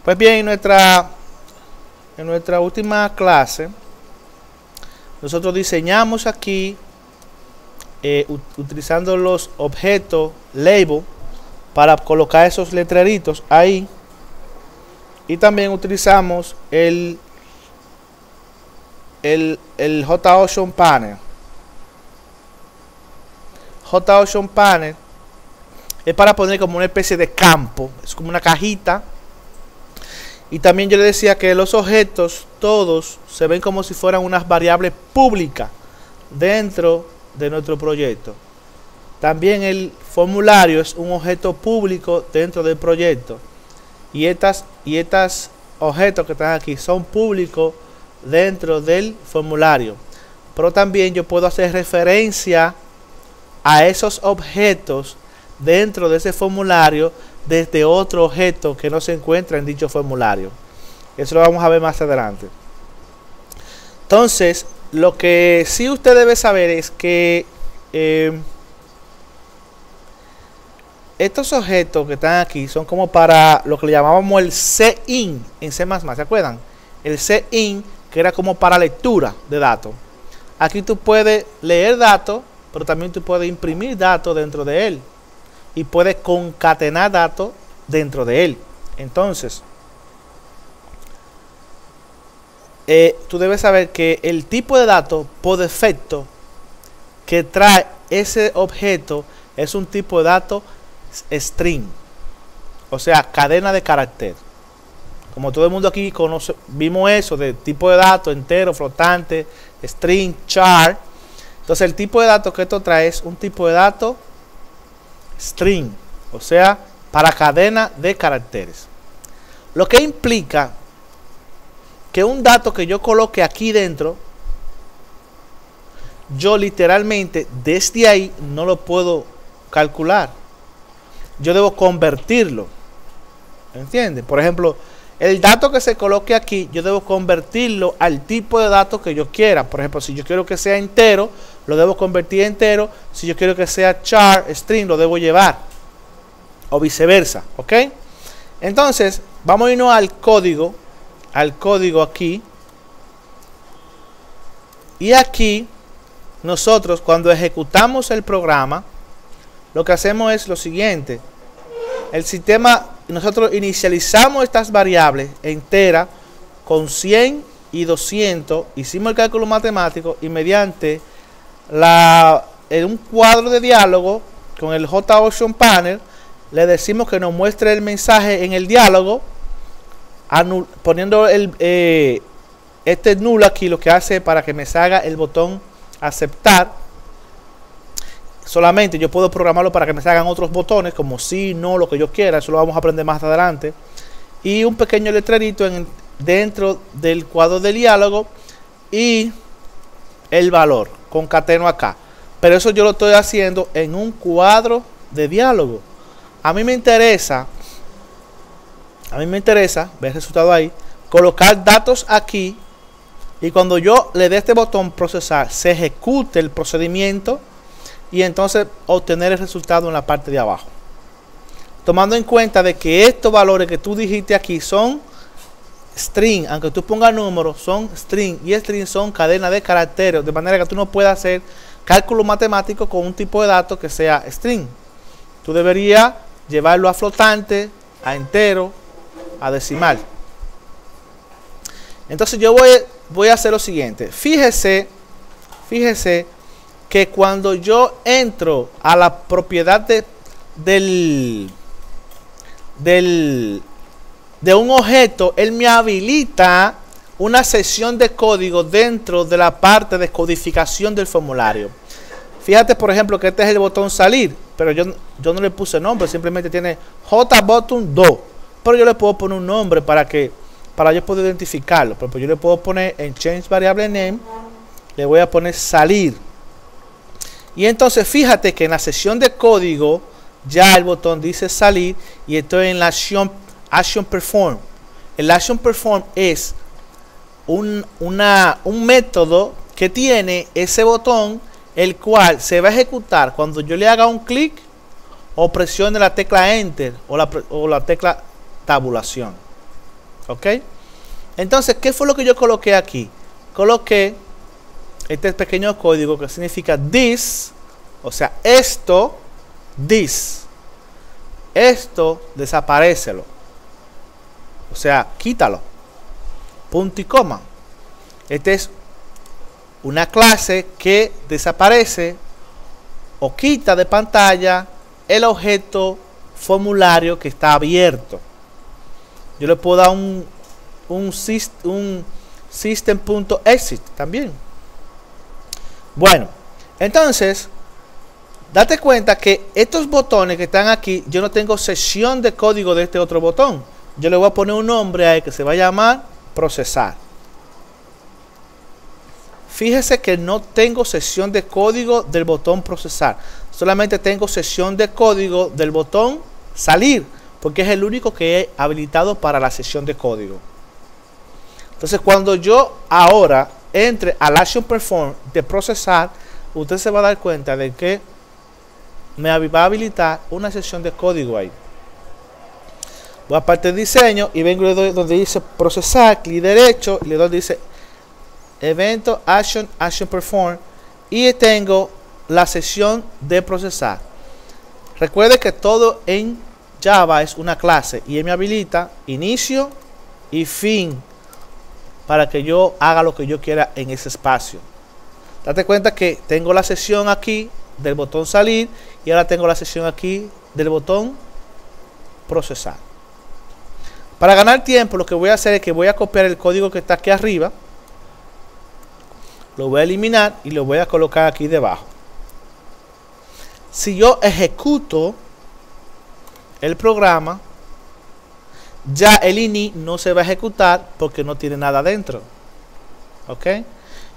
Pues bien, en nuestra última clase, nosotros diseñamos aquí, utilizando los objetos label, para colocar esos letreritos ahí. Y también utilizamos el JOcean Panel. JOcean Panel es para poner como una especie de campo, es como una cajita. Y también yo le decía que los objetos todos se ven como si fueran unas variables públicas dentro de nuestro proyecto. También el formulario es un objeto público dentro del proyecto. Y estos objetos que están aquí son públicos dentro del formulario. Pero también yo puedo hacer referencia a esos objetos dentro de ese formulario desde otro objeto que no se encuentra en dicho formulario. Eso lo vamos a ver más adelante. Entonces, lo que sí usted debe saber es que estos objetos que están aquí son como para lo que le llamábamos el CIN en C++, ¿se acuerdan? El CIN, que era como para lectura de datos. Aquí tú puedes leer datos, pero también tú puedes imprimir datos dentro de él. Y puedes concatenar datos dentro de él. Entonces, tú debes saber que el tipo de datos por defecto que trae ese objeto es un tipo de datos string, o sea, cadena de carácter. Como todo el mundo aquí conoce, vimos eso de tipo de datos entero, flotante, string, char. Entonces el tipo de datos que esto trae es un tipo de datos string, o sea, para cadena de caracteres. Lo que implica que un dato que yo coloque aquí dentro, yo literalmente desde ahí no lo puedo calcular. Yo debo convertirlo. ¿Entiendes? Por ejemplo, el dato que se coloque aquí, yo debo convertirlo al tipo de datos que yo quiera. Por ejemplo, si yo quiero que sea entero, lo debo convertir a entero. Si yo quiero que sea char, string, lo debo llevar. O viceversa. ¿Ok? Entonces, vamos a irnos al código. Al código aquí. Y aquí, nosotros cuando ejecutamos el programa, lo que hacemos es lo siguiente. El sistema, nosotros inicializamos estas variables enteras con 100 y 200. Hicimos el cálculo matemático y mediante en un cuadro de diálogo con el JOcean Panel le decimos que nos muestre el mensaje en el diálogo, poniendo este null aquí, lo que hace para que me salga el botón aceptar. Solamente yo puedo programarlo para que me salgan otros botones como sí, no, lo que yo quiera. Eso lo vamos a aprender más adelante. Y un pequeño letrerito dentro del cuadro de diálogo y el valor, concateno acá. Pero eso yo lo estoy haciendo en un cuadro de diálogo. A mí me interesa, ver el resultado ahí, colocar datos aquí y cuando yo le dé este botón procesar, se ejecute el procedimiento y entonces obtener el resultado en la parte de abajo. Tomando en cuenta de que estos valores que tú dijiste aquí son string, aunque tú pongas números, son string y string son cadenas de caracteres, de manera que tú no puedas hacer cálculo matemático con un tipo de datos que sea string. Tú deberías llevarlo a flotante, a entero, a decimal. Entonces yo voy a hacer lo siguiente. Fíjese que cuando yo entro a la propiedad de un objeto, él me habilita una sección de código dentro de la parte de codificación del formulario. Fíjate, por ejemplo, que este es el botón salir, pero yo no le puse nombre, simplemente tiene JButton2. Pero yo le puedo poner un nombre para yo poder identificarlo. Por ejemplo, yo le puedo poner en change variable name, le voy a poner salir. Y entonces fíjate que en la sección de código ya el botón dice salir y estoy en la action perform. El action perform es un método que tiene ese botón, el cual se va a ejecutar cuando yo le haga un clic o presione la tecla enter o la tecla tabulación. ¿Ok? Entonces, ¿qué fue lo que yo coloqué aquí? Coloqué este pequeño código que significa this, o sea, esto, this. Esto, desaparécelo. O sea, quítalo. Punto y coma. Esta es una clase que desaparece o quita de pantalla el objeto formulario que está abierto. Yo le puedo dar un system.exit también. Bueno, entonces, date cuenta que estos botones que están aquí, yo no tengo sesión de código de este otro botón. Yo le voy a poner un nombre a él que se va a llamar procesar. Fíjese que no tengo sesión de código del botón procesar. Solamente tengo sesión de código del botón salir, porque es el único que he habilitado para la sesión de código. Entonces, cuando yo ahora entre al action perform de procesar, usted se va a dar cuenta de que me va a habilitar una sesión de código ahí. Voy a parte de diseño y vengo y le doy donde dice procesar, clic derecho, y le doy donde dice evento, action perform, y tengo la sesión de procesar. Recuerde que todo en Java es una clase y él me habilita inicio y fin para que yo haga lo que yo quiera en ese espacio. Date cuenta que tengo la sesión aquí del botón salir y ahora tengo la sesión aquí del botón procesar. Para ganar tiempo, lo que voy a hacer es que voy a copiar el código que está aquí arriba, lo voy a eliminar y lo voy a colocar aquí debajo. Si yo ejecuto el programa, ya el ini no se va a ejecutar porque no tiene nada dentro. ¿Ok?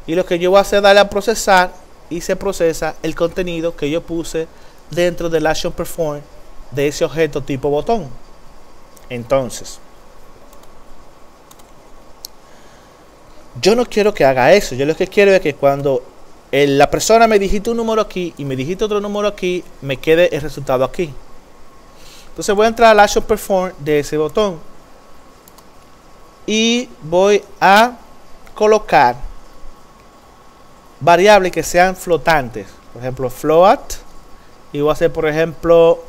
Y lo que yo voy a hacer es darle a procesar y se procesa el contenido que yo puse dentro del action perform de ese objeto tipo botón. Entonces, yo no quiero que haga eso. Yo lo que quiero es que cuando la persona me digite un número aquí y me digite otro número aquí, me quede el resultado aquí. Entonces voy a entrar al action perform de ese botón y voy a colocar variables que sean flotantes. Por ejemplo, float, y voy a hacer por ejemplo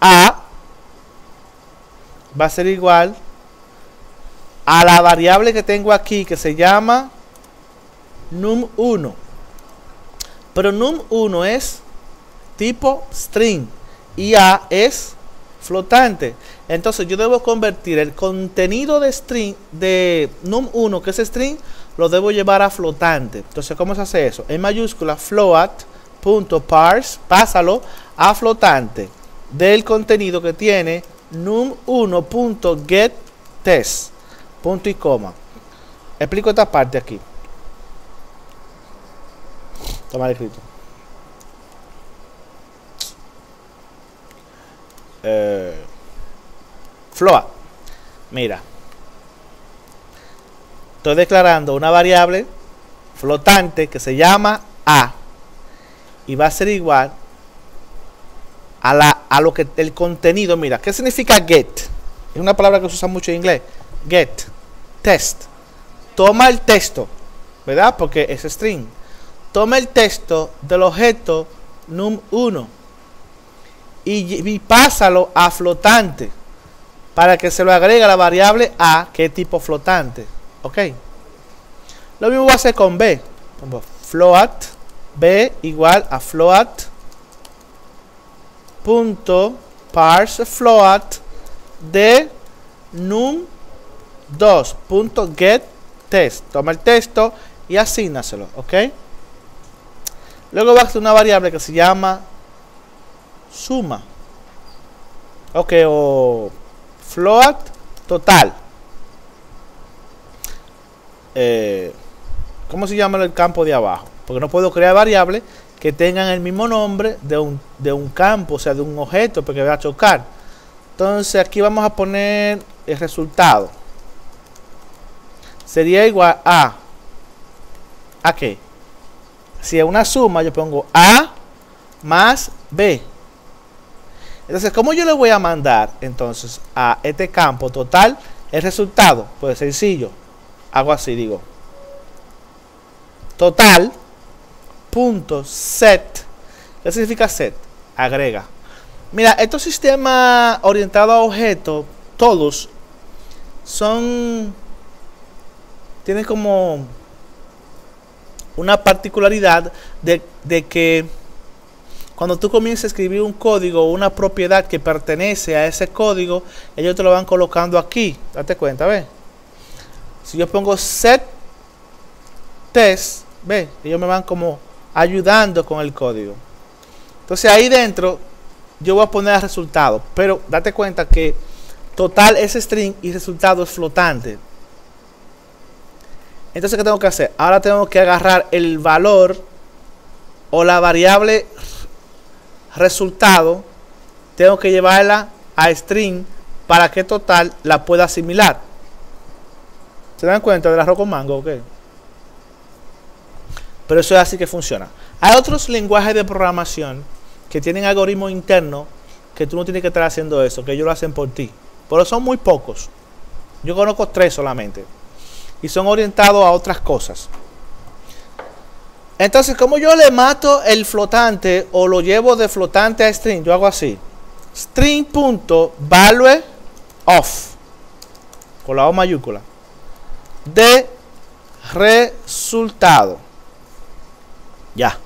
a va a ser igual a la variable que tengo aquí que se llama num1, pero num1 es tipo string y a es flotante. Entonces yo debo convertir el contenido de string de num1, que es string, lo debo llevar a flotante. Entonces, ¿cómo se hace eso? En mayúscula float.parse, pásalo a flotante del contenido que tiene num1.getTest, punto y coma. Explico esta parte aquí. Toma escrito. Float. Mira, estoy declarando una variable flotante que se llama a y va a ser igual a lo que el contenido. Mira, ¿qué significa get? Es una palabra que se usa mucho en inglés. Get, test. Toma el texto, ¿verdad? Porque es string. Toma el texto del objeto num1 y pásalo a flotante para que se lo agregue a la variable a, que es tipo flotante. Ok. Lo mismo voy a hacer con b. Float b igual a float.parse float de num2.getTest. Toma el texto y asígnaselo. Ok. Luego va a hacer una variable que se llama suma. Ok, o float total. ¿Cómo se llama el campo de abajo? Porque no puedo crear variables que tengan el mismo nombre de un campo, o sea, de un objeto, porque va a chocar. Entonces aquí vamos a poner el resultado. Sería igual a qué? Si es una suma, yo pongo a más b. Entonces, ¿cómo yo le voy a mandar entonces a este campo total el resultado? Pues sencillo. Hago así, digo. Total punto set. ¿Qué significa set? Agrega. Mira, estos sistemas orientados a objetos, todos tienen como una particularidad de que cuando tú comienzas a escribir un código o una propiedad que pertenece a ese código, ellos te lo van colocando aquí. Date cuenta, ¿ves? Si yo pongo set test, ¿ves? Ellos me van como ayudando con el código. Entonces ahí dentro yo voy a poner el resultado. Pero date cuenta que total es string y resultado es flotante. Entonces, ¿qué tengo que hacer? Ahora tengo que agarrar el valor o la variable resultado, tengo que llevarla a string para que total la pueda asimilar. ¿Se dan cuenta del arroz con mango? Okay. Pero eso es así que funciona. Hay otros lenguajes de programación que tienen algoritmos internos que tú no tienes que estar haciendo eso, que ellos lo hacen por ti. Pero son muy pocos. Yo conozco 3 solamente. Y son orientados a otras cosas. Entonces, como yo le mato el flotante o lo llevo de flotante a string, yo hago así. String.value of, con la O mayúscula, de resultado. Ya.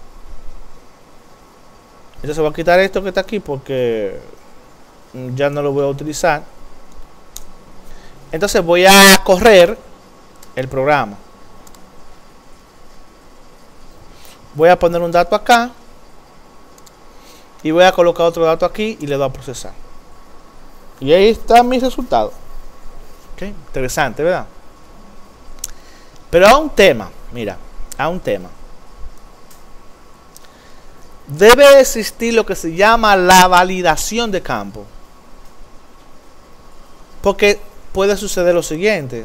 Entonces voy a quitar esto que está aquí porque ya no lo voy a utilizar. Entonces voy a correr el programa. Voy a poner un dato acá y voy a colocar otro dato aquí y le doy a procesar. Y ahí está mi resultado. Okay. Interesante, ¿verdad? Pero a un tema, mira, a un tema. Debe existir lo que se llama la validación de campo. Porque puede suceder lo siguiente.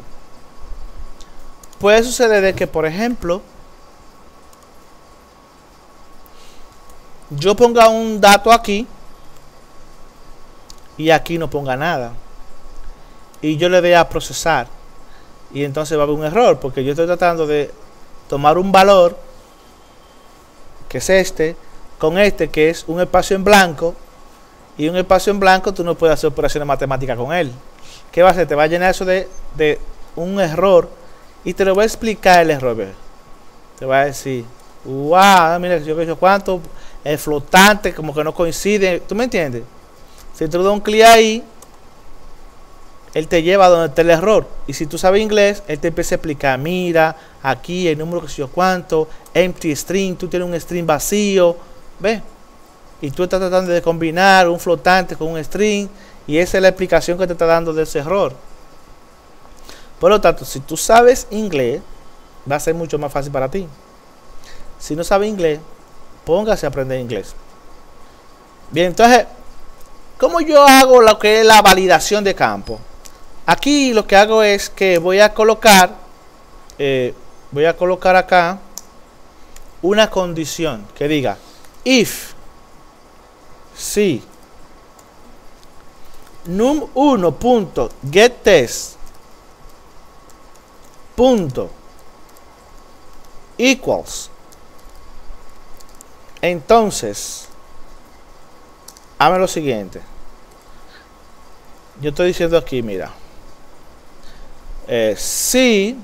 Puede suceder de que, por ejemplo, yo ponga un dato aquí y aquí no ponga nada. Y yo le dé a procesar. Y entonces va a haber un error porque yo estoy tratando de tomar un valor, que es este, con este que es un espacio en blanco. Y un espacio en blanco tú no puedes hacer operaciones matemáticas con él. ¿Qué va a hacer? Te va a llenar eso de un error. Y te lo voy a explicar el error. Te va a decir, wow, mira, yo que cuánto, el flotante como que no coincide. ¿Tú me entiendes? Si tú le das un clic ahí, él te lleva a donde está el error. Y si tú sabes inglés, él te empieza a explicar, mira, aquí el número que sé yo cuánto, empty string, tú tienes un string vacío, ¿ves? Y tú estás tratando de combinar un flotante con un string, y esa es la explicación que te está dando de ese error. Por lo tanto, si tú sabes inglés, va a ser mucho más fácil para ti. Si no sabes inglés, póngase a aprender inglés. Bien, entonces, ¿cómo yo hago lo que es la validación de campo? Aquí lo que hago es que voy a colocar acá una condición que diga if si num1.getTest punto equals, entonces hazme lo siguiente. Yo estoy diciendo aquí, mira, si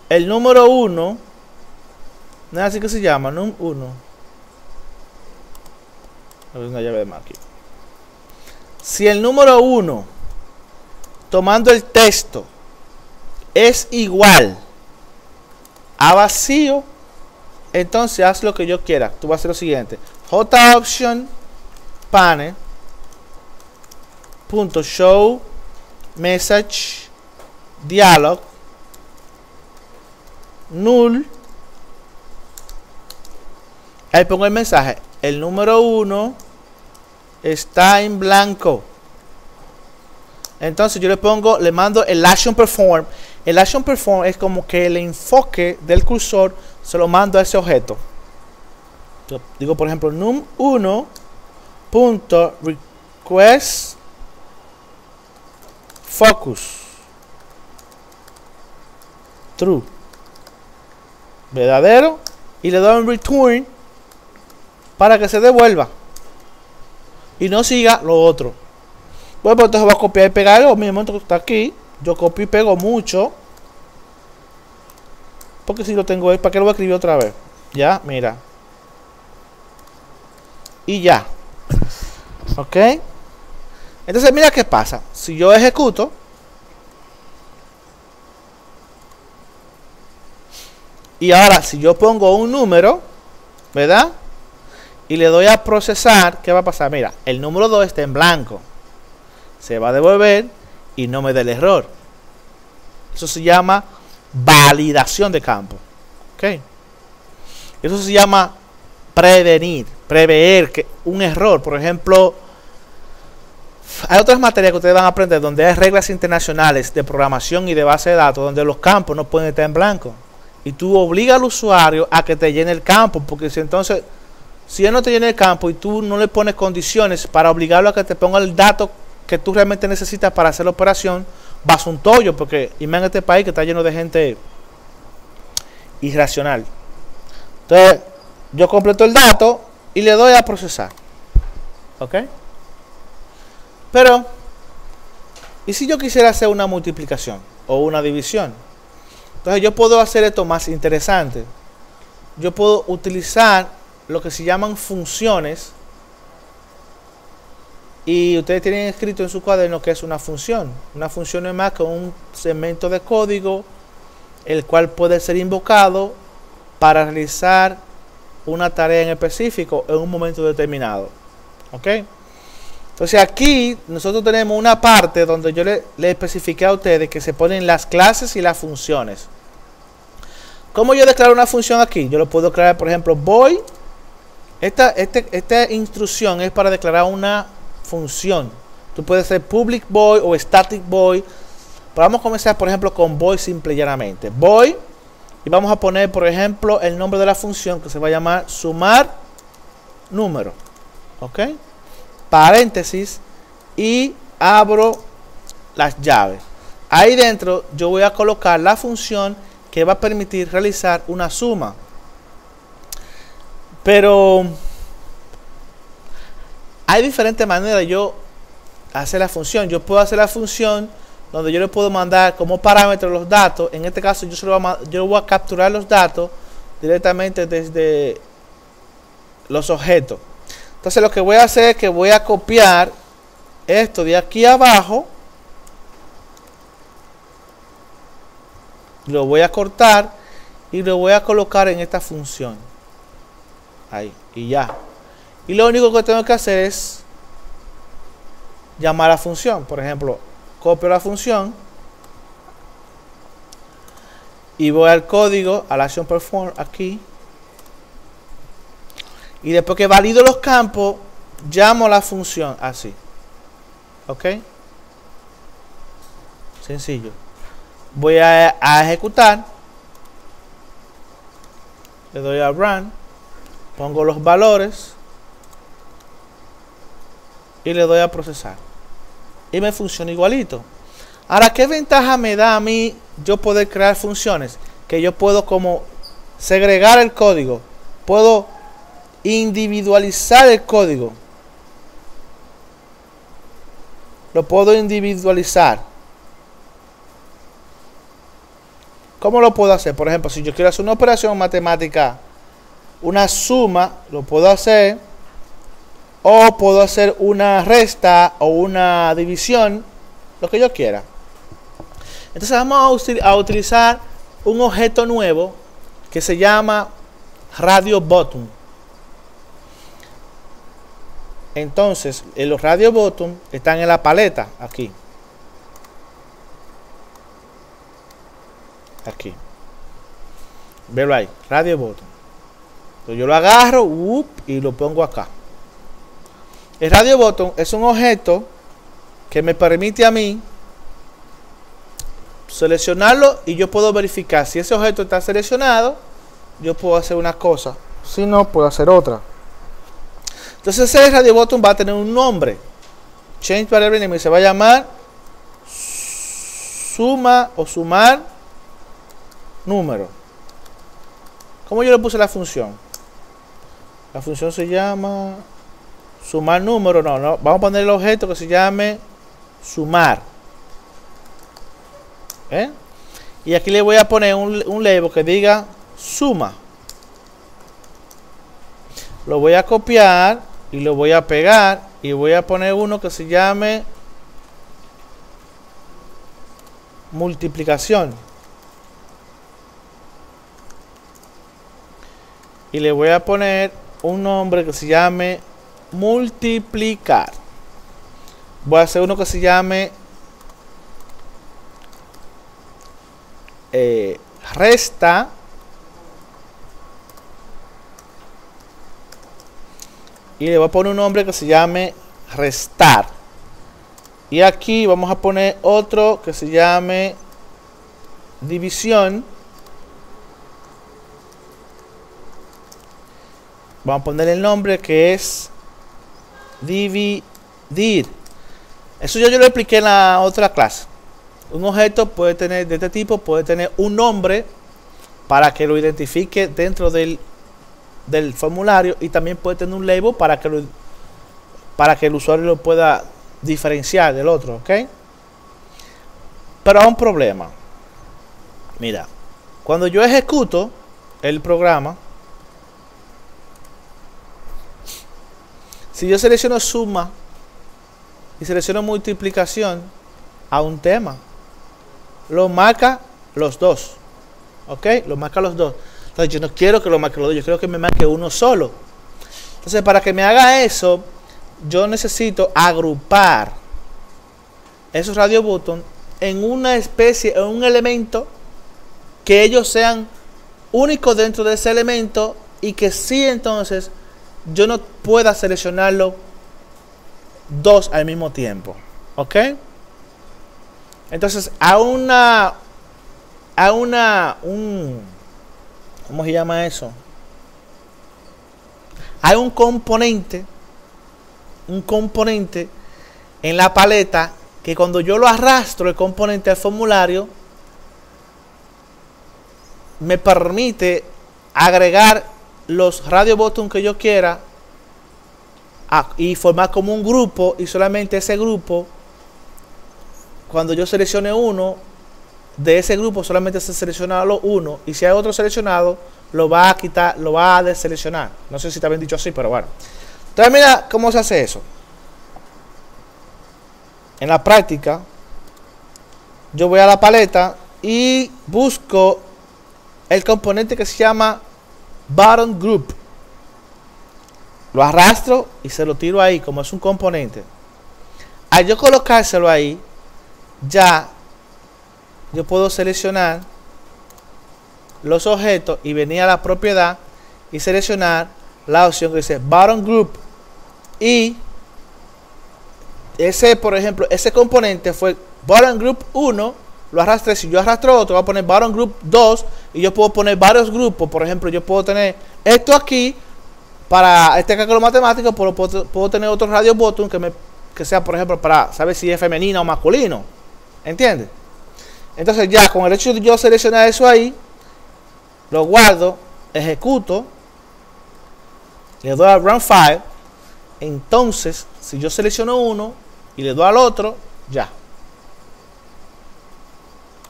el número 1, no es así que se llama, num1, una llave de más aquí. Si el número 1 tomando el texto es igual a vacío, entonces haz lo que yo quiera. Tú vas a hacer lo siguiente: JOption pane punto show message dialog null. Ahí pongo el mensaje: el número 1 está en blanco. Entonces yo le mando el action perform. El action perform es como que el enfoque del cursor se lo mando a ese objeto. Yo digo, por ejemplo, num1 punto request focus true, verdadero, y le doy un return para que se devuelva y no siga lo otro. Bueno, entonces voy a copiar y pegar lo mismo que está aquí. Yo copio y pego mucho, porque si lo tengo ahí, ¿para qué lo voy a escribir otra vez? Ya, mira, y ya. Ok, entonces mira qué pasa. Si yo ejecuto, y ahora si yo pongo un número, ¿verdad? Y le doy a procesar, ¿qué va a pasar? Mira, el número 2 está en blanco, se va a devolver y no me da el error. Eso se llama validación de campo. ¿Ok? Eso se llama prever que un error. Por ejemplo, hay otras materias que ustedes van a aprender donde hay reglas internacionales de programación y de base de datos donde los campos no pueden estar en blanco. Y tú obligas al usuario a que te llene el campo, porque si entonces, si él no te llena el campo y tú no le pones condiciones para obligarlo a que te ponga el dato que tú realmente necesitas para hacer la operación, vas a un tollo, porque y más en este país que está lleno de gente irracional. Entonces, yo completo el dato y le doy a procesar. ¿Ok? Pero, ¿y si yo quisiera hacer una multiplicación o una división? Entonces yo puedo hacer esto más interesante. Yo puedo utilizar lo que se llaman funciones. Y ustedes tienen escrito en su cuaderno que es una función. Una función es más que un segmento de código el cual puede ser invocado para realizar una tarea en específico en un momento determinado. ¿Ok? Entonces aquí nosotros tenemos una parte donde yo le especifiqué a ustedes que se ponen las clases y las funciones. ¿Cómo yo declaro una función aquí? Yo lo puedo declarar, por ejemplo, void. Esta instrucción es para declarar una función. Tú puedes ser public void o static void. Pero vamos a comenzar, por ejemplo, con void simple y llanamente. Void. Y vamos a poner, por ejemplo, el nombre de la función que se va a llamar sumar número. ¿Ok? Paréntesis y abro las llaves. Ahí dentro yo voy a colocar la función que va a permitir realizar una suma. Pero hay diferentes maneras de yo hacer la función. Yo puedo hacer la función donde yo le puedo mandar como parámetro los datos. En este caso yo voy a capturar los datos directamente desde los objetos. Entonces lo que voy a hacer es que voy a copiar esto de aquí abajo, lo voy a cortar y lo voy a colocar en esta función. Ahí, y ya. Y lo único que tengo que hacer es llamar a la función. Por ejemplo, copio la función y voy al código, a la acción perform aquí. Y después que valido los campos, llamo a la función así. ¿Ok? Sencillo. Voy a ejecutar. Le doy a run. Pongo los valores. Y le doy a procesar. Y me funciona igualito. Ahora, ¿qué ventaja me da a mí yo poder crear funciones? Que yo puedo como segregar el código. Puedo individualizar el código. Lo puedo individualizar. ¿Cómo lo puedo hacer? Por ejemplo, si yo quiero hacer una operación matemática, una suma, lo puedo hacer. O puedo hacer una resta o una división, lo que yo quiera. Entonces vamos a utilizar un objeto nuevo que se llama radio button. Entonces, los radio button están en la paleta aquí. Aquí. Velo ahí, radio button. Entonces yo lo agarro y lo pongo acá. El radio button es un objeto que me permite a mí seleccionarlo y yo puedo verificar si ese objeto está seleccionado. Yo puedo hacer una cosa, si no, puedo hacer otra. Entonces ese radio button va a tener un nombre. Change variable name, se va a llamar suma o sumar número. ¿Cómo yo le puse la función? La función se llama sumar número. No, vamos a poner el objeto que se llame sumar. Y aquí le voy a poner un label que diga suma. Lo voy a copiar y lo voy a pegar y voy a poner uno que se llame multiplicación. Y le voy a poner un nombre que se llame multiplicar. Voy a hacer uno que se llame resta. Y le voy a poner un nombre que se llame restar. Y aquí vamos a poner otro que se llame división. Vamos a poner el nombre que es dividir. Eso yo lo expliqué en la otra clase. Un objeto puede tener de este tipo, puede tener un nombre para que lo identifique dentro del formulario, y también puede tener un label para que el usuario lo pueda diferenciar del otro, ¿ok? Pero hay un problema. Mira, cuando yo ejecuto el programa, si yo selecciono suma y selecciono multiplicación a un tema, lo marca los dos, ¿ok? Lo marca los dos. Entonces yo no quiero que lo marque los dos, yo quiero que me marque uno solo. Entonces para que me haga eso, yo necesito agrupar esos radio buttons en una especie, en un elemento que ellos sean únicos dentro de ese elemento, y que sí, entonces yo no pueda seleccionarlo dos al mismo tiempo, ¿ok? Entonces ¿cómo se llama eso? Hay un componente en la paleta que cuando yo lo arrastro, el componente al formulario, me permite agregar los radio buttons que yo quiera y formar como un grupo, y solamente ese grupo, cuando yo seleccione uno de ese grupo, solamente se selecciona uno, y si hay otro seleccionado, lo va a quitar, lo va a deseleccionar. No sé si está bien dicho así, pero bueno. Entonces mira cómo se hace eso. En la práctica, yo voy a la paleta y busco el componente que se llama button group. Lo arrastro y se lo tiro ahí, como es un componente. Al yo colocárselo ahí, ya yo puedo seleccionar los objetos y venir a la propiedad y seleccionar la opción que dice button group. Y ese, por ejemplo, ese componente fue button group 1, lo arrastré. Si yo arrastro otro, voy a poner button group 2, y yo puedo poner varios grupos. Por ejemplo, yo puedo tener esto aquí para este cálculo matemático, pero puedo tener otro radio button que sea, por ejemplo, para saber si es femenino o masculino. ¿Entiendes? Entonces ya con el hecho de yo seleccionar eso ahí, lo guardo, ejecuto, le doy a Run File. Entonces, si yo selecciono uno y le doy al otro, ya.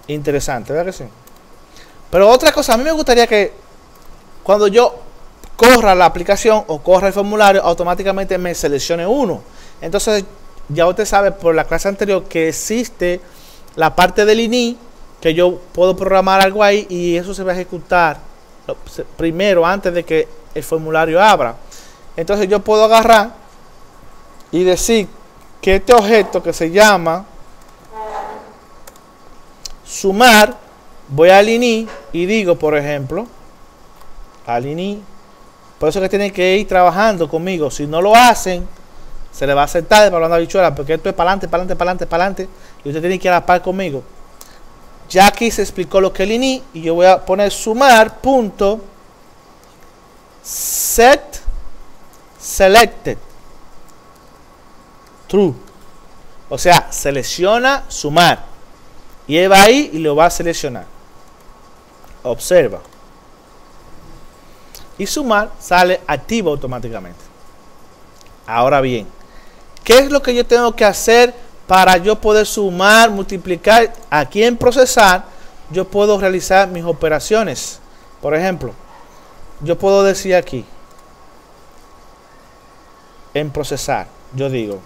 Interesante, ¿verdad que sí? Pero otra cosa, a mí me gustaría que cuando yo corra la aplicación o corra el formulario, automáticamente me seleccione uno. Entonces, ya usted sabe por la clase anterior que existe la parte del ini, que yo puedo programar algo ahí y eso se va a ejecutar primero antes de que el formulario abra. Entonces yo puedo agarrar y decir que este objeto que se llama sumar, voy al ini y digo, por ejemplo, al ini. Por eso que tienen que ir trabajando conmigo. Si no lo hacen, se le va a aceptar de para una bichuela, porque esto es para adelante, para adelante, para adelante, para adelante, y usted tiene que ir a la par conmigo. Ya aquí se explicó lo que es el ini, y yo voy a poner sumar punto set selected. True. O sea, selecciona sumar. Y él va ahí y lo va a seleccionar. Observa. Y sumar sale activo automáticamente. Ahora bien, ¿qué es lo que yo tengo que hacer para yo poder sumar, multiplicar? Aquí en procesar, yo puedo realizar mis operaciones. Por ejemplo, yo puedo decir aquí, en procesar, yo digo,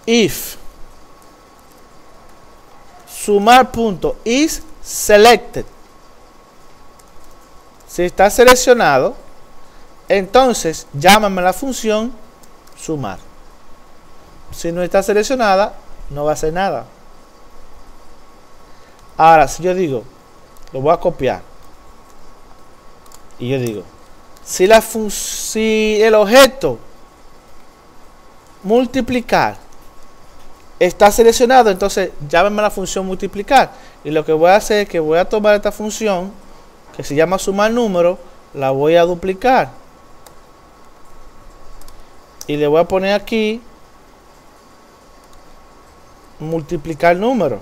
if sumar.is selected. Si está seleccionado, entonces llámame la función sumar. Si no está seleccionada, no va a hacer nada. Ahora, si yo digo, lo voy a copiar, y yo digo, si el objeto multiplicar está seleccionado, entonces llámame la función multiplicar. Y lo que voy a hacer es que voy a tomar esta función que se llama sumar número, la voy a duplicar y le voy a poner aquí multiplicar número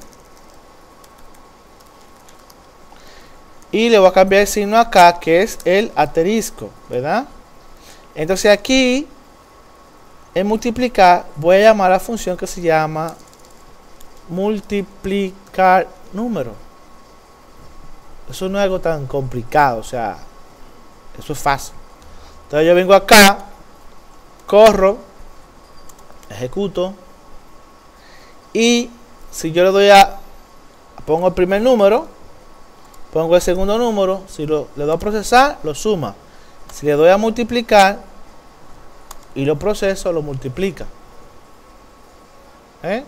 y le voy a cambiar el signo acá, que es el asterisco, ¿verdad? Entonces aquí en multiplicar voy a llamar a la función que se llama multiplicar número. Eso no es algo tan complicado, o sea, eso es fácil. Entonces yo vengo acá, corro, ejecuto, y si yo le doy pongo el primer número, pongo el segundo número, si le doy a procesar, lo suma. Si le doy a multiplicar y lo proceso, lo multiplica. Le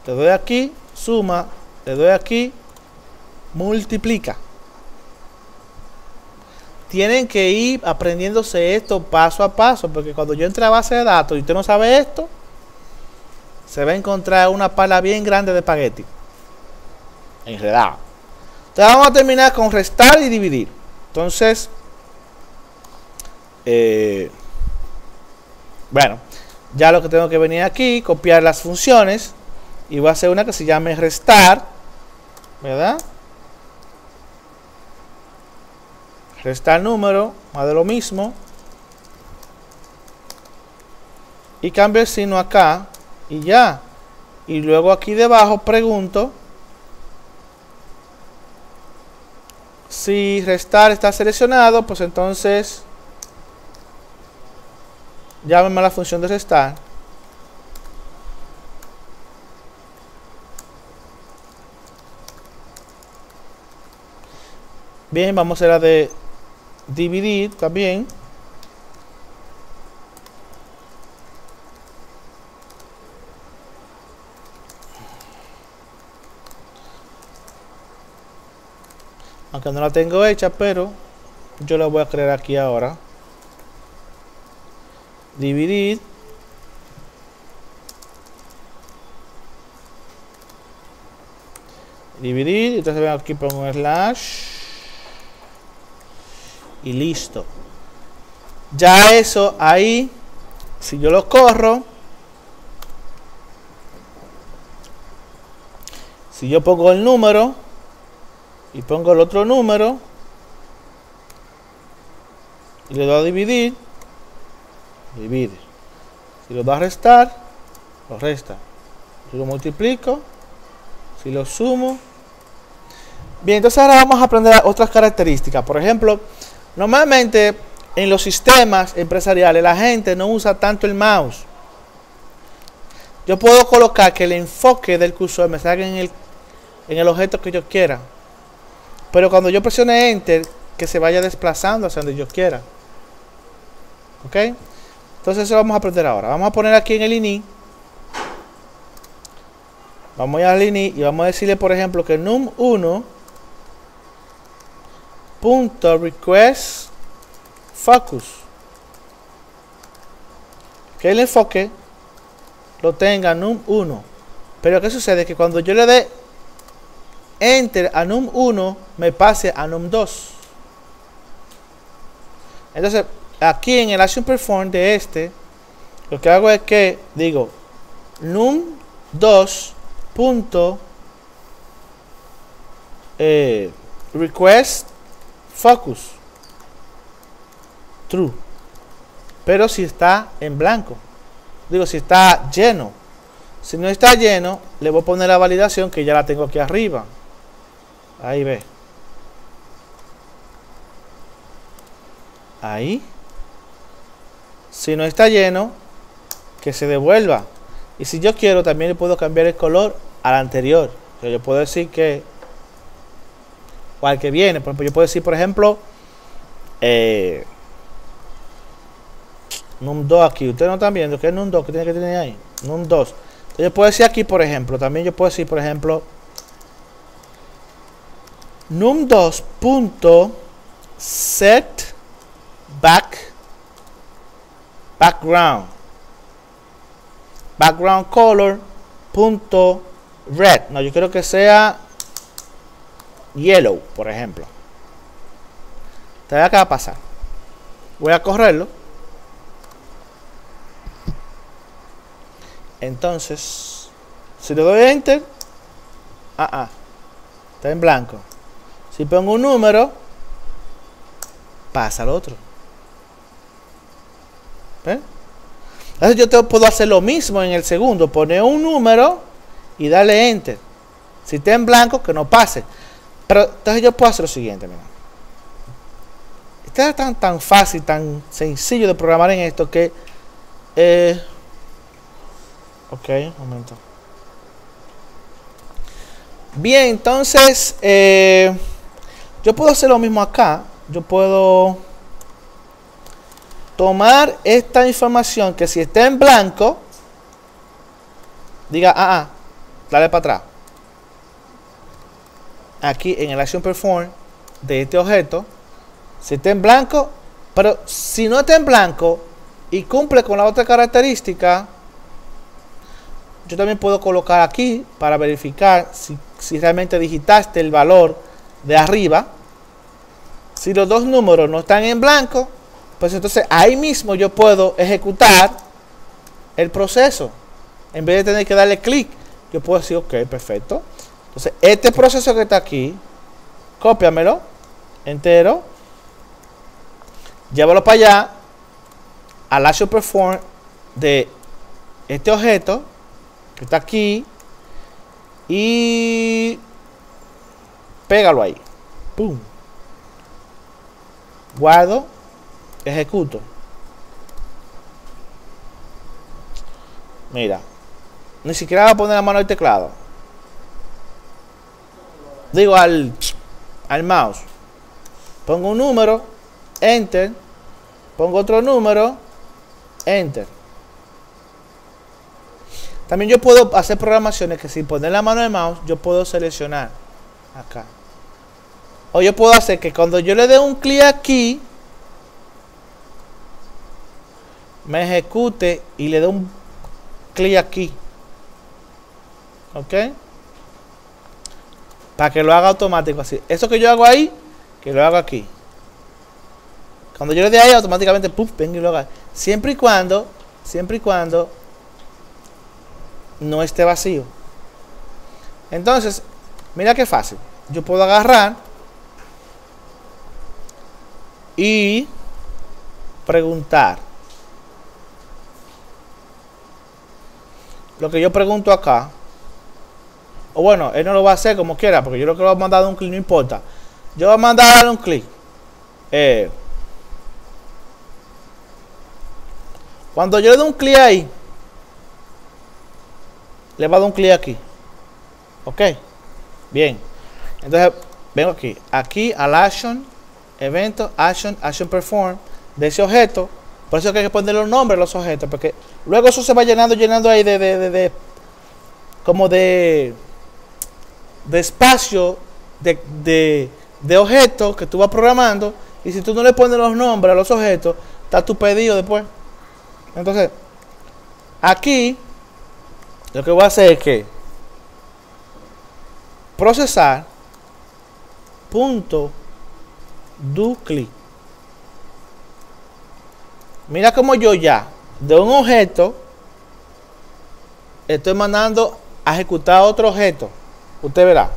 doy aquí, suma, le doy aquí, multiplica. Tienen que ir aprendiéndose esto paso a paso, porque cuando yo entre a base de datos y usted no sabe esto, se va a encontrar una pala bien grande de espagueti enredado. Entonces vamos a terminar con restar y dividir. Entonces, bueno, ya lo que tengo que venir aquí, copiar las funciones, y voy a hacer una que se llame restar, ¿verdad? Restar número, más de lo mismo, y cambio el signo acá y ya. Y luego aquí debajo pregunto si restar está seleccionado, pues entonces llámame a la función de restar. Bien, vamos a hacer la de dividir también. Aunque no la tengo hecha, pero yo la voy a crear aquí ahora. Dividir. Dividir. Entonces vengo aquí, pongo un slash. Y listo. Ya eso ahí, si yo lo corro, si yo pongo el número y pongo el otro número y le doy a dividir, divide. Si lo doy a restar, lo resta. Si lo multiplico, si lo sumo. Bien, entonces ahora vamos a aprender otras características. Por ejemplo, normalmente en los sistemas empresariales la gente no usa tanto el mouse. Yo puedo colocar que el enfoque del cursor me salga en el objeto que yo quiera. Pero cuando yo presione Enter, que se vaya desplazando hacia donde yo quiera. ¿Ok? Entonces eso vamos a aprender ahora. Vamos a poner aquí en el ini. Vamos a ir al ini y vamos a decirle, por ejemplo, que num1 punto request focus, que el enfoque lo tenga num1. Pero ¿qué sucede? Que cuando yo le dé enter a num1 me pase a num2. Entonces, aquí en el action perform de este, lo que hago es que digo num2 punto request focus true, pero si está en blanco, digo si está lleno. Si no está lleno, le voy a poner la validación que ya la tengo aquí arriba. Ahí ve. Ahí. Si no está lleno, que se devuelva. Y si yo quiero, también le puedo cambiar el color al anterior. O sea, yo puedo decir que, o al que viene. Por ejemplo, yo puedo decir, por ejemplo, num2 aquí. Ustedes no están viendo que es num2 que tiene que tener ahí. Num2. Yo puedo decir aquí, por ejemplo, también yo puedo decir, por ejemplo, num2 punto set background color punto red. No, yo quiero que sea yellow, por ejemplo. ¿Qué va a pasar? Voy a correrlo. Entonces, si le doy enter, está en blanco. Si pongo un número, pasa al otro. ¿Ven? Entonces yo puedo hacer lo mismo en el segundo, poner un número y darle enter. Si está en blanco, que no pase. Pero entonces yo puedo hacer lo siguiente, mira. Está tan fácil, tan sencillo de programar en esto que ok, un momento. Bien, entonces yo puedo hacer lo mismo acá. Yo puedo tomar esta información que si está en blanco, diga, dale para atrás. Aquí en el action perform de este objeto, si está en blanco, pero si no está en blanco y cumple con la otra característica, yo también puedo colocar aquí para verificar si realmente digitaste el valor de arriba. Si los dos números no están en blanco, pues entonces ahí mismo yo puedo ejecutar el proceso. En vez de tener que darle clic, yo puedo decir, ok, perfecto. Entonces, este proceso que está aquí, cópiamelo entero, llévalo para allá, al action perform de este objeto que está aquí y pégalo ahí. Pum. Guardo, ejecuto. Mira, ni siquiera voy a poner la mano al teclado. Digo al mouse. Pongo un número, enter. Pongo otro número, enter. También yo puedo hacer programaciones que sin poner la mano al mouse, yo puedo seleccionar acá. O yo puedo hacer que cuando yo le dé un clic aquí, me ejecute y le dé un clic aquí. ¿Ok? Para que lo haga automático así. Eso que yo hago ahí, que lo hago aquí. Cuando yo le dé ahí, automáticamente, ¡puf!, venga y lo haga. Siempre y cuando no esté vacío. Entonces, mira qué fácil. Yo puedo agarrar y preguntar. Lo que yo pregunto acá, o bueno, él no lo va a hacer como quiera, porque yo lo que lo voy a mandar a un clic, no importa. Yo voy a mandar a darle un clic. Cuando yo le doy un clic ahí, le va a dar un clic aquí. Ok, bien. Entonces vengo aquí al action, evento, action perform de ese objeto. Por eso que hay que poner los nombres de los objetos, porque luego eso se va llenando ahí como de espacio de objetos que tú vas programando, y si tú no le pones los nombres a los objetos, está tu pedido después. Entonces, aquí lo que voy a hacer es que procesar punto do click. Mira como yo ya de un objeto estoy mandando a ejecutar otro objeto. Usted verá.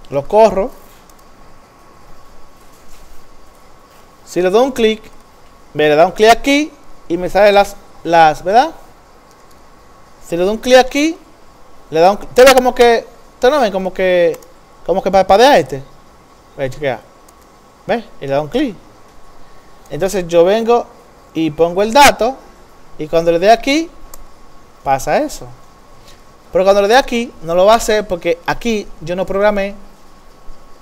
Lo corro. Si le doy un clic, me le da un clic aquí y me sale las, ¿verdad? Si le doy un clic aquí, le da un, usted ve como que, usted no ven como que parpadea este. Ve, chequea. ¿Ve? Y le da un clic. Entonces yo vengo y pongo el dato y cuando le dé aquí, pasa eso. Pero cuando le dé aquí, no lo va a hacer porque aquí yo no programé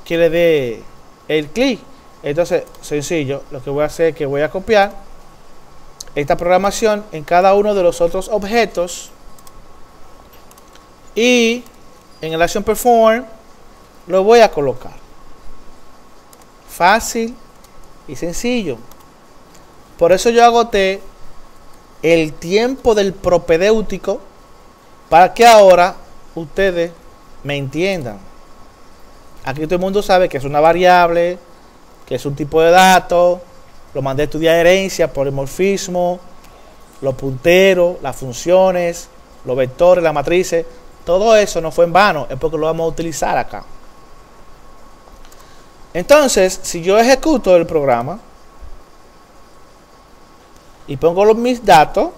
que le dé el clic. Entonces, sencillo, lo que voy a hacer es que voy a copiar esta programación en cada uno de los otros objetos y en el action perform lo voy a colocar. Fácil y sencillo. Por eso yo agoté el tiempo del propedéutico para que ahora ustedes me entiendan. Aquí todo el mundo sabe que es una variable, que es un tipo de dato. Lo mandé a estudiar herencia, polimorfismo, los punteros, las funciones, los vectores, las matrices. Todo eso no fue en vano, es porque lo vamos a utilizar acá. Entonces, si yo ejecuto el programa y pongo mis datos,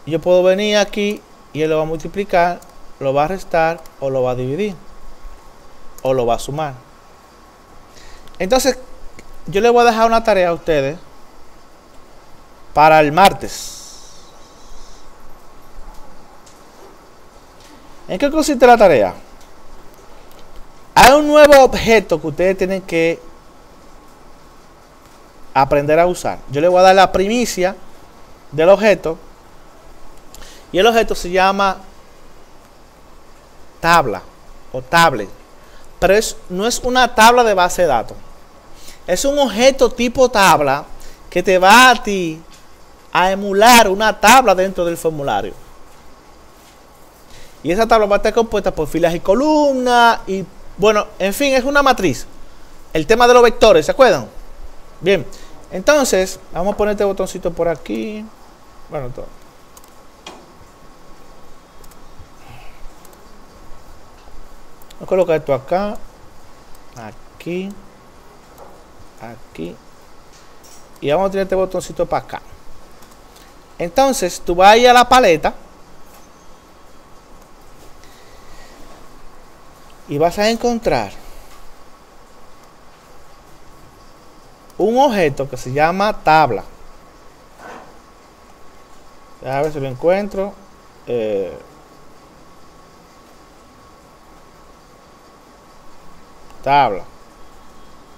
yo puedo venir aquí y él lo va a multiplicar, lo va a restar o lo va a dividir o lo va a sumar. Entonces, yo les voy a dejar una tarea a ustedes para el martes. ¿En qué consiste la tarea? Hay un nuevo objeto que ustedes tienen que aprender a usar. Yo les voy a dar la primicia del objeto. Y el objeto se llama tabla o tablet. Pero no es una tabla de base de datos. Es un objeto tipo tabla que te va a ti a emular una tabla dentro del formulario. Y esa tabla va a estar compuesta por filas y columnas y bueno, en fin, es una matriz. El tema de los vectores, ¿se acuerdan? Bien, entonces, vamos a poner este botoncito por aquí. Bueno, todo. Vamos a colocar esto acá. Aquí. Aquí. Y vamos a tener este botoncito para acá. Entonces, tú vas a ir a la paleta. Y vas a encontrar un objeto que se llama tabla. A ver si lo encuentro. Tabla.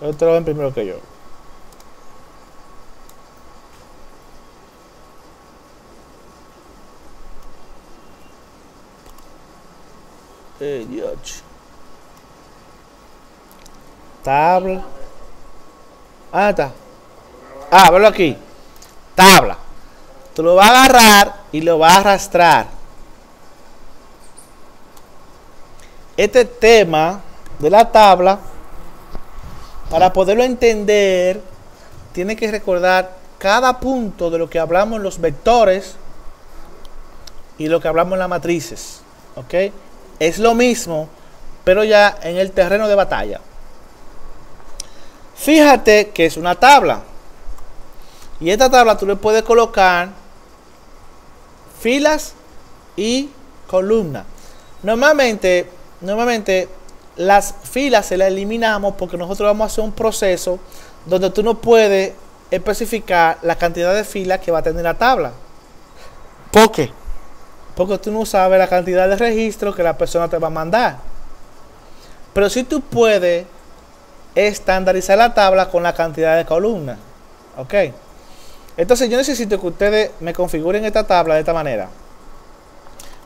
Ustedes lo ven primero que yo. Dios. Tabla. Ah, está. Ah, verlo aquí. Tabla. Tú lo vas a agarrar y lo vas a arrastrar. Este tema de la tabla, para poderlo entender, tiene que recordar cada punto de lo que hablamos en los vectores y lo que hablamos en las matrices. ¿Ok? Es lo mismo, pero ya en el terreno de batalla. Fíjate que es una tabla. Y esta tabla tú le puedes colocar filas y columnas. Normalmente las filas se las eliminamos porque nosotros vamos a hacer un proceso donde tú no puedes especificar la cantidad de filas que va a tener la tabla. ¿Por qué? Porque tú no sabes la cantidad de registros que la persona te va a mandar. Pero si tú puedes estandarizar la tabla con la cantidad de columnas. Ok. Entonces yo necesito que ustedes me configuren esta tabla de esta manera.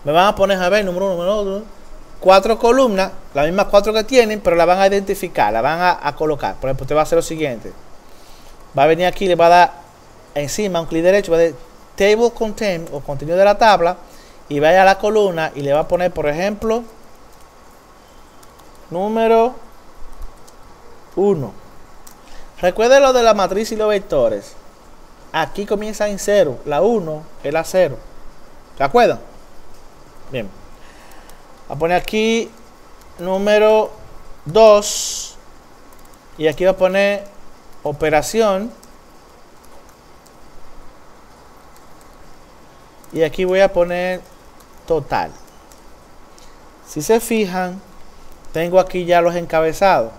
Me van a poner a ver número 1, número 2, 4 columnas, las mismas 4 que tienen, pero la van a identificar, la van a colocar. Por ejemplo, usted va a hacer lo siguiente. Va a venir aquí, le va a dar encima un clic derecho, va a decir Table Content o contenido de la tabla y vaya a la columna y le va a poner, por ejemplo, número 1. Recuerden lo de la matriz y los vectores. Aquí comienza en 0. La 1 es la 0. ¿Se acuerdan? Bien. Voy a poner aquí número 2. Y aquí voy a poner operación. Y aquí voy a poner total. Si se fijan, tengo aquí ya los encabezados.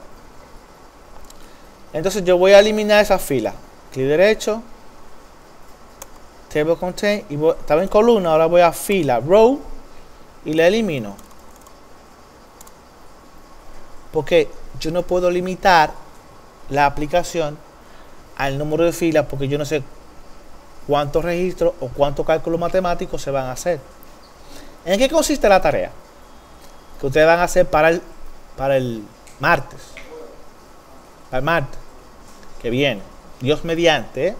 Entonces yo voy a eliminar esa fila. Clic derecho, table contain, y estaba en columna, ahora voy a fila, row, y la elimino. Porque yo no puedo limitar la aplicación al número de filas, porque yo no sé cuántos registros o cuántos cálculos matemáticos se van a hacer. ¿En qué consiste la tarea que ustedes van a hacer para el martes? Para el martes que viene, Dios mediante, ¿eh?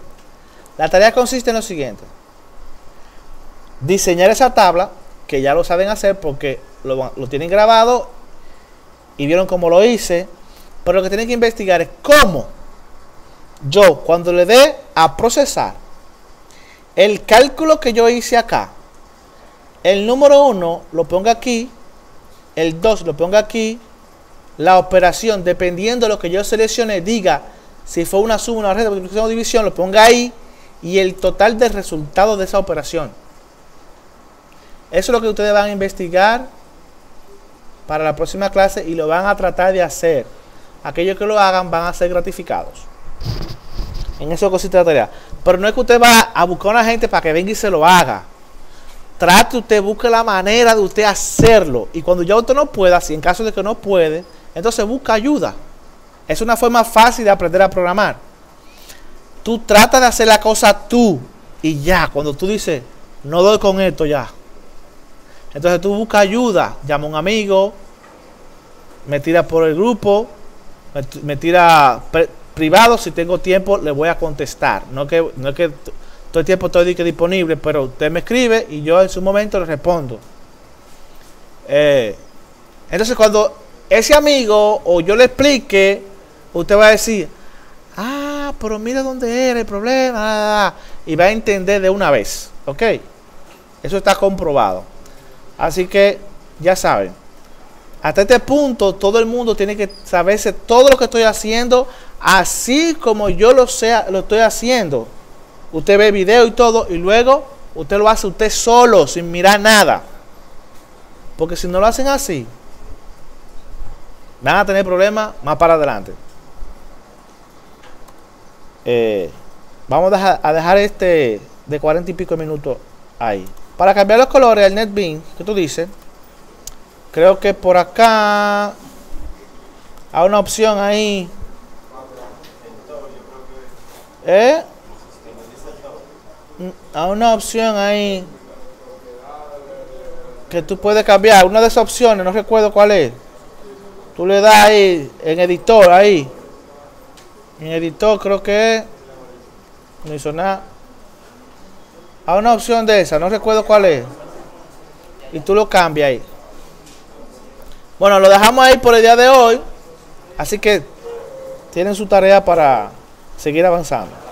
La tarea consiste en lo siguiente: diseñar esa tabla, que ya lo saben hacer porque lo tienen grabado y vieron cómo lo hice, pero lo que tienen que investigar es cómo yo, cuando le dé a procesar el cálculo que yo hice acá, el número 1 lo ponga aquí, el 2 lo ponga aquí, la operación, dependiendo de lo que yo seleccione, diga si fue una suma, una resta, multiplicación o división, lo ponga ahí, y el total del resultado de esa operación. Eso es lo que ustedes van a investigar para la próxima clase y lo van a tratar de hacer. Aquellos que lo hagan van a ser gratificados. En eso consiste la tarea. Pero no es que usted va a buscar a una gente para que venga y se lo haga. Trate usted, busque la manera de usted hacerlo. Y cuando ya usted no pueda, si en caso de que no puede, entonces busca ayuda. Es una forma fácil de aprender a programar. Tú tratas de hacer la cosa tú y ya. Cuando tú dices, no doy con esto ya. Entonces tú buscas ayuda. Llama a un amigo, me tira por el grupo, me tira privado. Si tengo tiempo le voy a contestar. No es que todo el tiempo estoy disponible, pero usted me escribe y yo en su momento le respondo. Entonces cuando ese amigo o yo le explique, usted va a decir, ah, pero mira dónde era el problema, y va a entender de una vez. Ok, eso está comprobado. Así que ya saben, hasta este punto todo el mundo tiene que saberse todo lo que estoy haciendo, así como yo lo estoy haciendo. Usted ve video y todo, y luego usted lo hace usted solo, sin mirar nada. Porque si no lo hacen así, van a tener problemas más para adelante. Vamos a dejar este de 40 y pico minutos ahí. Para cambiar los colores al NetBeans, que tú dices, creo que por acá hay una opción ahí. Hay una opción ahí que tú puedes cambiar. Una de esas opciones, no recuerdo cuál es. Tú le das ahí en editor, ahí. En editor creo que es. No hizo nada. Hay una opción de esa, no recuerdo cuál es. Y tú lo cambias ahí. Bueno, lo dejamos ahí por el día de hoy. Así que tienen su tarea para seguir avanzando.